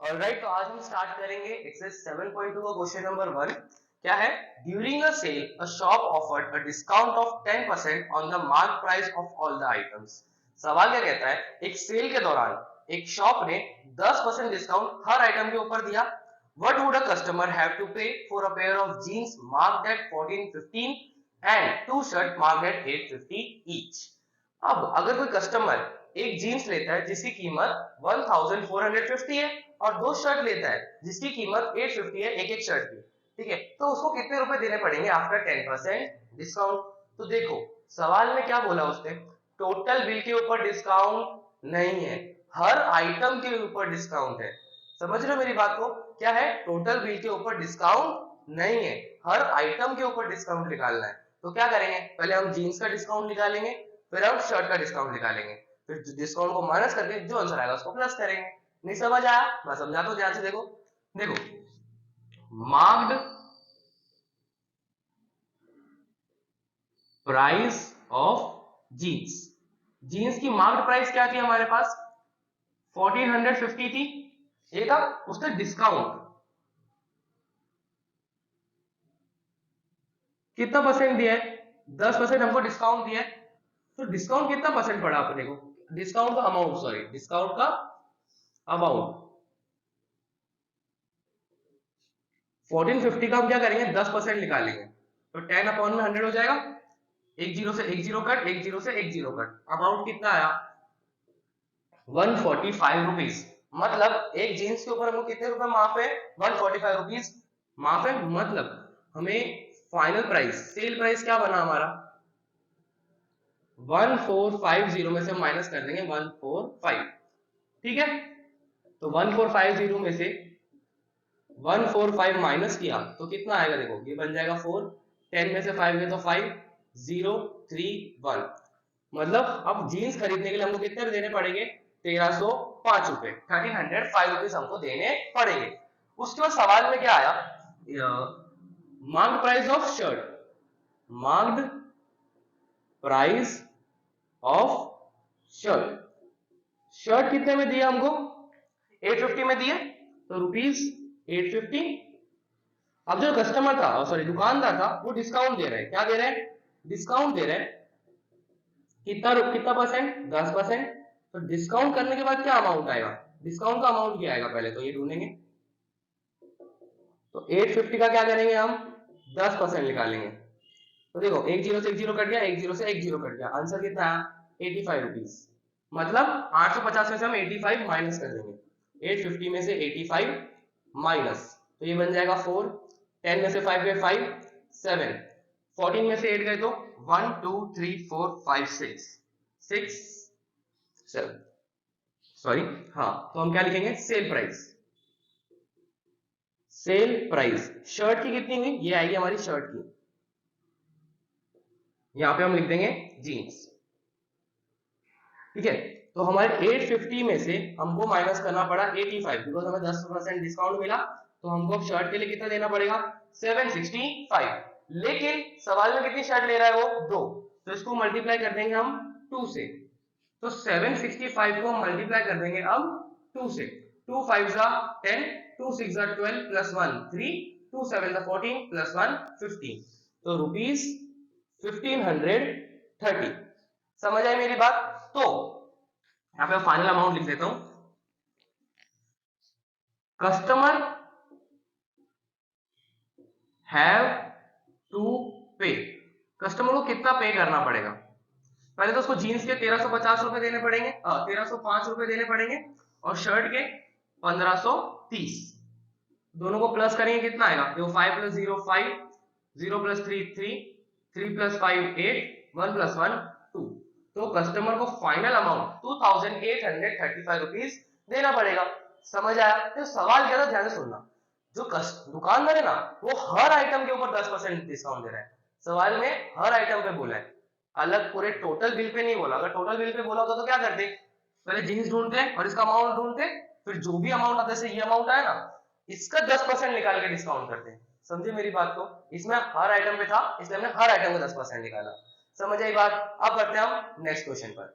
Alright, तो आज हम स्टार्ट करेंगे एक्सरसाइज 7.2 का क्वेश्चन नंबर 1। क्या है? During a sale a shop offered a discount of 10% on the mark price of all the items. सवाल क्या कहता है, एक सेल के दौरान एक शॉप ने 10% डिस्काउंट हर आइटम के ऊपर दिया। What would a customer have to pay for a pair of jeans marked at 1415 and two shirt marked at 850 each. अब अगर कोई कस्टमर एक जीन्स लेता है जिसकी कीमत 1450 है और दो शर्ट लेता है जिसकी कीमत 850 है एक एक शर्ट की, ठीक है, तो उसको कितने रुपए देने पड़ेंगे आफ्टर 10% डिस्काउंट? तो देखो, सवाल में क्या बोला उसने, टोटल बिल के ऊपर डिस्काउंट नहीं है, हर आइटम के ऊपर डिस्काउंट है। समझ रहे हो मेरी बात को? क्या है? टोटल बिल के ऊपर डिस्काउंट नहीं है, हर आइटम के ऊपर डिस्काउंट निकालना है। तो क्या करेंगे, पहले हम जीन्स का डिस्काउंट निकालेंगे, फिर हम शर्ट का डिस्काउंट निकालेंगे, फिर डिस्काउंट को माइनस करके जो आंसर आएगा उसको प्लस करेंगे। नहीं समझ आया? मैं समझाता हूं ध्यान से, देखो देखो, marked price of jeans, jeans की मार्क्ड प्राइस क्या थी हमारे पास? 1450 थी। एक अब उसने डिस्काउंट कितना परसेंट दिया है? 10% हमको डिस्काउंट दिया है। तो डिस्काउंट कितना परसेंट पड़ा अपने को? डिस्काउंट का अमाउंट, सॉरी, डिस्काउंट का अमाउंट 1450 का हम क्या करेंगे, 10% निकालेंगे, तो 10 अपॉन में 100 हो जाएगा। एक जीरो से एक जीरो कट, एक जीरो से एक जीरो कट, अमाउंट कितना आया? 145 रुपीज। मतलब एक जीन्स के ऊपर हमको कितने रुपए माफ है? 145 रुपीज माफ है। मतलब हमें फाइनल प्राइस, सेल प्राइस क्या बना हमारा? 1450 में से माइनस कर देंगे 145, ठीक है। तो 1450 में से 145 माइनस किया तो कितना आएगा? देखो ये बन जाएगा 4, 10 में से 5 गए तो 5, 0, 3, 1। मतलब अब जीन्स खरीदने के लिए हमको कितने देने पड़ेंगे? 1305 रुपए, 1305 रुपीज हमको देने पड़ेंगे। उसके बाद सवाल में क्या आया, marked price of shirt, marked price of shirt, shirt कितने में दिया हमको? 850 में दिए, तो रुपीज 850। अब जो कस्टमर था, सॉरी दुकानदार था, वो डिस्काउंट दे रहे हैं। क्या दे रहे हैं? डिस्काउंट दे रहे हैं। कितना परसेंट? 10%। तो डिस्काउंट करने के बाद क्या अमाउंट आएगा? डिस्काउंट का अमाउंट क्या आएगा पहले तो ये ढूंढेंगे। तो 850 का क्या करेंगे हम? 10% निकालेंगे। तो देखो एक जीरो से एक जीरो कट गया, एक जीरो से एक जीरो कट गया, आंसर कितना आया? 85 रुपीज। मतलब 850 में से हम 85 माइनस कर देंगे, 850 में से 85 माइनस, तो ये बन जाएगा 4, 10 में से 5 गए 5, 7, 14 में से 8 गए तो 1 2 3 4 5 6 6 7, सॉरी, हाँ, तो हम क्या लिखेंगे? Sale price, sale price shirt की कितनी हुई? ये आएगी हमारी शर्ट की, यहां पे हम लिख देंगे जीन्स, ठीक है। तो हमारे 850 में से हमको माइनस करना पड़ा 85, बिकॉज हमें 10% डिस्काउंट मिला, तो हमको अब शर्ट के लिए कितना देना पड़ेगा? 765। लेकिन सवाल में कितनी शर्ट ले रहा है वो? दो, तो इसको मल्टीप्लाई कर देंगे हम 2 से। तो 765 को मल्टीप्लाई कर देंगे अब 2 से, 2 5 जा 10, 2 6 जा 12 प्लस 1 3, 2 7 जा 14 प्लस 1 15, तो रुपीज 1530। समझ आई मेरी बात? तो यहां पे फाइनल अमाउंट लिख देता हूं, कस्टमर हैव टू पे, कस्टमर को कितना पे करना पड़ेगा? पहले तो उसको जीन्स के 1350 रुपए देने पड़ेंगे, 1305 रुपए देने पड़ेंगे, और शर्ट के 1530। दोनों को प्लस करेंगे, कितना आएगा? देखो 5 प्लस 0 5, 0 प्लस 3 3, 3 प्लस 5 8, 1 प्लस 1 2। तो कस्टमर को फाइनल अमाउंट 2835 रुपीज देना पड़ेगा। समझ आया? तो सवाल क्या था, ध्यान से सुनना। जो दुकानदार है ना, वो हर आइटम के ऊपर 10% डिस्काउंट दे रहा है। सवाल में हर आइटम पे बोला है, अलग पूरे टोटल बिल पे नहीं बोला। अगर टोटल बिल पे बोला होता तो क्या करते? पहले जीन्स ढूंढते और इसका अमाउंट ढूंढते, फिर जो भी अमाउंट आता है, ये अमाउंट आया ना, इसका 10% निकाल के डिस्काउंट करते हैं। समझे मेरी बात को? इसमें हर आइटम पे था, इसलिए हमने हर आइटम को 10% निकाला। समझ आई बात? अब करते हैं हम नेक्स्ट क्वेश्चन पर।